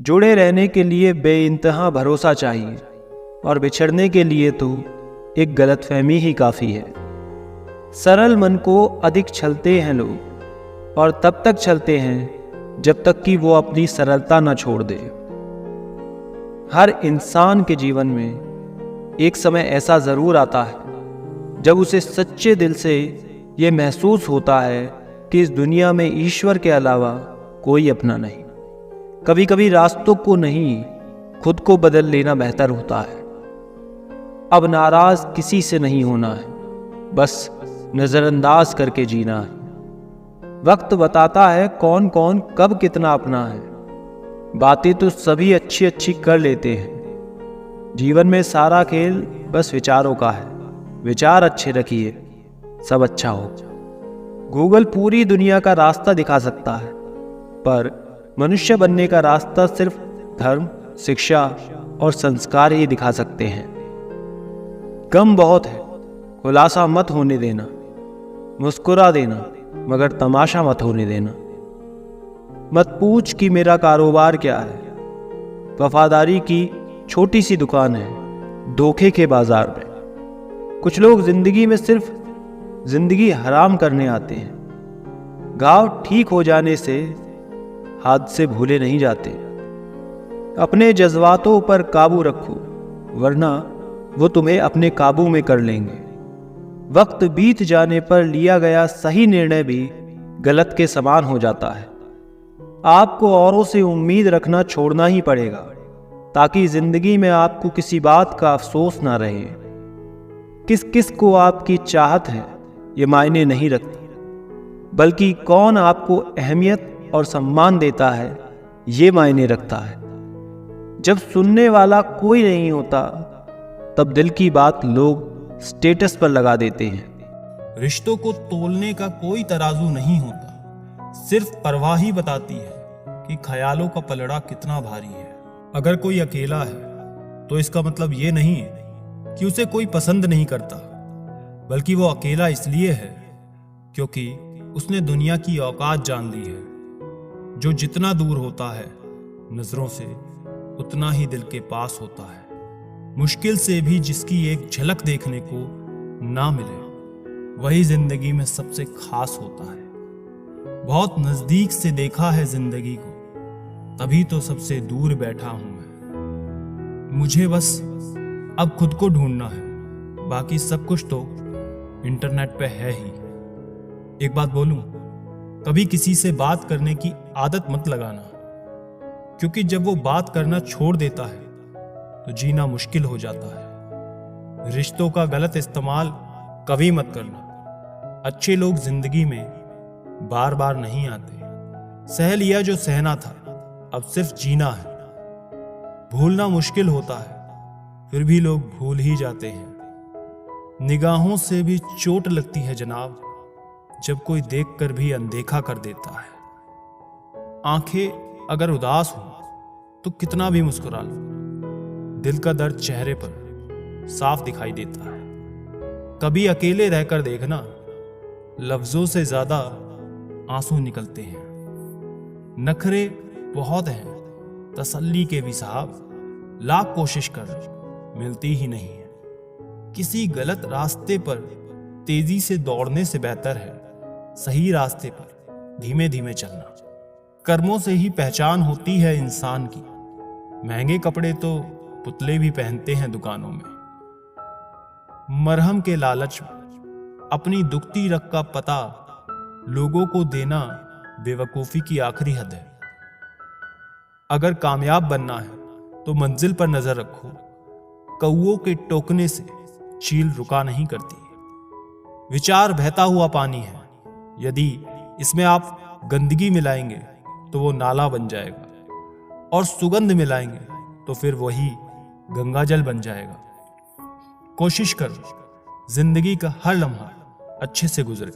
जुड़े रहने के लिए बेइंतहा भरोसा चाहिए और बिछड़ने के लिए तो एक गलतफहमी ही काफ़ी है। सरल मन को अधिक छलते हैं लोग, और तब तक छलते हैं जब तक कि वो अपनी सरलता न छोड़ दे। हर इंसान के जीवन में एक समय ऐसा ज़रूर आता है जब उसे सच्चे दिल से ये महसूस होता है कि इस दुनिया में ईश्वर के अलावा कोई अपना नहीं। कभी कभी रास्तों को नहीं, खुद को बदल लेना बेहतर होता है। अब नाराज किसी से नहीं होना है, बस नज़रअंदाज करके जीना है। वक्त बताता है कौन कौन कब कितना अपना है। बातें तो सभी अच्छी अच्छी कर लेते हैं। जीवन में सारा खेल बस विचारों का है। विचार अच्छे रखिए, सब अच्छा होगा। गूगल पूरी दुनिया का रास्ता दिखा सकता है, पर मनुष्य बनने का रास्ता सिर्फ धर्म, शिक्षा और संस्कार ही दिखा सकते हैं। गम बहुत है, खुलासा मत होने देना। मुस्कुरा देना, मगर तमाशा मत होने देना। मत पूछ कि मेरा कारोबार क्या है। वफादारी की छोटी सी दुकान है धोखे के बाजार में। कुछ लोग जिंदगी में सिर्फ जिंदगी हराम करने आते हैं। घाव ठीक हो जाने से हादसे भूले नहीं जाते। अपने जज्बातों पर काबू रखो, वरना वो तुम्हें अपने काबू में कर लेंगे। वक्त बीत जाने पर लिया गया सही निर्णय भी गलत के समान हो जाता है। आपको औरों से उम्मीद रखना छोड़ना ही पड़ेगा, ताकि जिंदगी में आपको किसी बात का अफसोस ना रहे। किस किस को आपकी चाहत है ये मायने नहीं रखती, बल्कि कौन आपको अहमियत और सम्मान देता है ये मायने रखता है। जब सुनने वाला कोई नहीं होता, तब दिल की बात लोग स्टेटस पर लगा देते हैं। रिश्तों को तोलने का कोई तराजू नहीं होता, सिर्फ परवाह ही बताती है कि ख्यालों का पलड़ा कितना भारी है। अगर कोई अकेला है तो इसका मतलब ये नहीं है कि उसे कोई पसंद नहीं करता, बल्कि वो अकेला इसलिए है क्योंकि उसने दुनिया की औकात जान ली है। जो जितना दूर होता है नजरों से, उतना ही दिल के पास होता है। मुश्किल से भी जिसकी एक झलक देखने को ना मिले, वही जिंदगी में सबसे खास होता है। बहुत नजदीक से देखा है जिंदगी को, तभी तो सबसे दूर बैठा हूं मैं। मुझे बस अब खुद को ढूंढना है, बाकी सब कुछ तो इंटरनेट पे है ही। एक बात बोलूं, कभी किसी से बात करने की आदत मत लगाना, क्योंकि जब वो बात करना छोड़ देता है तो जीना मुश्किल हो जाता है। रिश्तों का गलत इस्तेमाल कभी मत करना। अच्छे लोग जिंदगी में बार बार नहीं आते। सह लिया जो सहना था, अब सिर्फ जीना है। भूलना मुश्किल होता है, फिर भी लोग भूल ही जाते हैं। निगाहों से भी चोट लगती है जनाब, जब कोई देखकर भी अनदेखा कर देता है। आंखें अगर उदास हो तो कितना भी मुस्कुरा लो, दिल का दर्द चेहरे पर साफ दिखाई देता है। कभी अकेले रहकर देखना, लफ्जों से ज्यादा आंसू निकलते हैं। नखरे बहुत हैं, तसल्ली के भी साहब, लाख कोशिश कर मिलती ही नहीं है। किसी गलत रास्ते पर तेजी से दौड़ने से बेहतर है सही रास्ते पर धीमे धीमे चलना। कर्मों से ही पहचान होती है इंसान की। महंगे कपड़े तो पुतले भी पहनते हैं दुकानों में। मरहम के लालच में अपनी दुखती रग का पता लोगों को देना बेवकूफी की आखिरी हद है। अगर कामयाब बनना है तो मंजिल पर नजर रखो। कौओं के टोकने से चील रुका नहीं करती। विचार बहता हुआ पानी है, यदि इसमें आप गंदगी मिलाएंगे तो वो नाला बन जाएगा, और सुगंध मिलाएंगे तो फिर वही गंगाजल बन जाएगा। कोशिश करो जिंदगी का हर लम्हा अच्छे से गुजरे,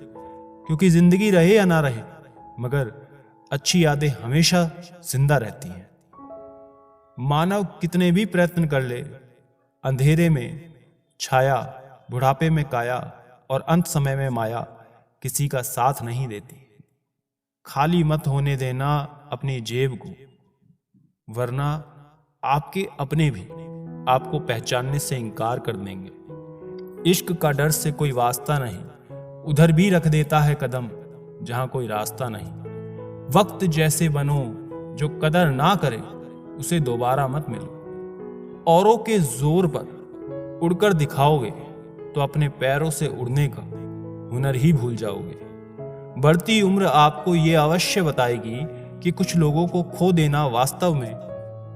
क्योंकि जिंदगी रहे या ना रहे, मगर अच्छी यादें हमेशा जिंदा रहती हैं। मानव कितने भी प्रयत्न कर ले, अंधेरे में छाया, बुढ़ापे में काया और अंत समय में माया किसी का साथ नहीं देती। खाली मत होने देना अपनी जेब को। वरना आपके अपने भी आपको पहचानने से इनकार कर देंगे। इश्क का डर से कोई वास्ता नहीं, उधर भी रख देता है कदम जहां कोई रास्ता नहीं। वक्त जैसे बनो, जो कदर ना करे उसे दोबारा मत मिलो। औरों के जोर पर उड़कर दिखाओगे तो अपने पैरों से उड़ने का हुनर ही भूल जाओगे। बढ़ती उम्र आपको ये अवश्य बताएगी कि कुछ लोगों को खो देना वास्तव में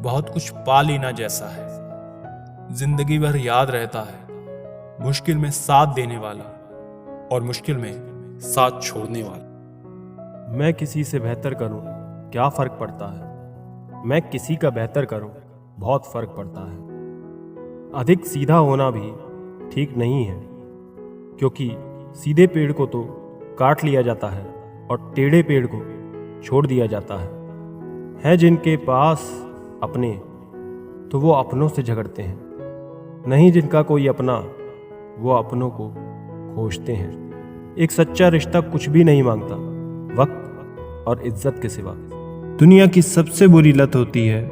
बहुत कुछ पा लेना जैसा है। जिंदगी भर याद रहता है मुश्किल में साथ देने वाला और मुश्किल में साथ छोड़ने वाला। मैं किसी से बेहतर करूं क्या फर्क पड़ता है, मैं किसी का बेहतर करूं बहुत फर्क पड़ता है। अधिक सीधा होना भी ठीक नहीं है, क्योंकि सीधे पेड़ को तो काट लिया जाता है और टेढ़े पेड़ को छोड़ दिया जाता है जिनके पास अपने तो वो अपनों से झगड़ते हैं, नहीं जिनका कोई अपना वो अपनों को खोजते हैं। एक सच्चा रिश्ता कुछ भी नहीं मांगता वक्त और इज्जत के सिवा। दुनिया की सबसे बुरी लत होती है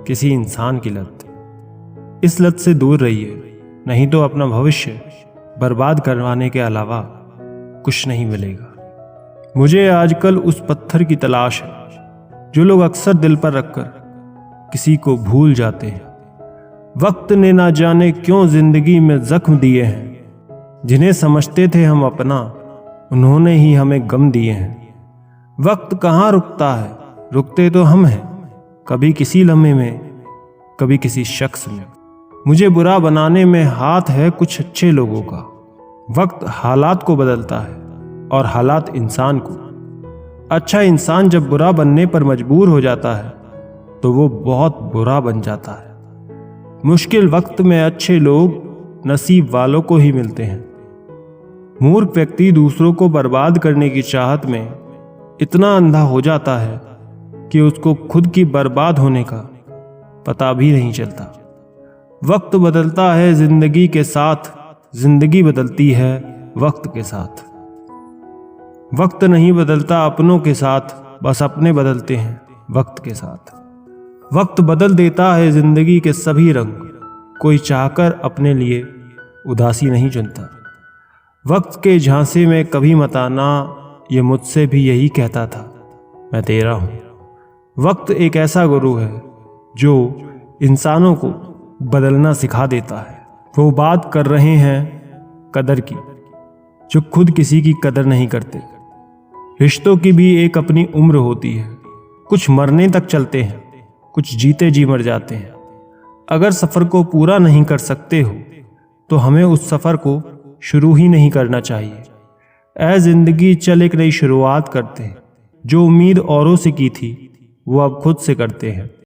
किसी इंसान की लत। इस लत से दूर रहिए, नहीं तो अपना भविष्य बर्बाद करवाने के अलावा कुछ नहीं मिलेगा। मुझे आजकल उस पत्थर की तलाश है जो लोग अक्सर दिल पर रखकर किसी को भूल जाते हैं। वक्त ने ना जाने क्यों जिंदगी में जख्म दिए हैं, जिन्हें समझते थे हम अपना उन्होंने ही हमें गम दिए हैं। वक्त कहाँ रुकता है, रुकते तो हम हैं, कभी किसी लम्हे में कभी किसी शख्स में। मुझे बुरा बनाने में हाथ है कुछ अच्छे लोगों का। वक्त हालात को बदलता है और हालात इंसान को। अच्छा इंसान जब बुरा बनने पर मजबूर हो जाता है तो वो बहुत बुरा बन जाता है। मुश्किल वक्त में अच्छे लोग नसीब वालों को ही मिलते हैं। मूर्ख व्यक्ति दूसरों को बर्बाद करने की चाहत में इतना अंधा हो जाता है कि उसको खुद की बर्बाद होने का पता भी नहीं चलता। वक्त बदलता है जिंदगी के साथ, जिंदगी बदलती है वक्त के साथ। वक्त नहीं बदलता अपनों के साथ, बस अपने बदलते हैं वक्त के साथ। वक्त बदल देता है जिंदगी के सभी रंग, कोई चाहकर अपने लिए उदासी नहीं चुनता। वक्त के झांसे में कभी मत आना, ये मुझसे भी यही कहता था, मैं तेरा हूं। वक्त एक ऐसा गुरु है जो इंसानों को बदलना सिखा देता है। वो बात कर रहे हैं कदर की, जो खुद किसी की कदर नहीं करते। रिश्तों की भी एक अपनी उम्र होती है, कुछ मरने तक चलते हैं, कुछ जीते जी मर जाते हैं। अगर सफ़र को पूरा नहीं कर सकते हो तो हमें उस सफ़र को शुरू ही नहीं करना चाहिए। ऐ जिंदगी चल एक नई शुरुआत करते हैं, जो उम्मीद औरों से की थी वो अब खुद से करते हैं।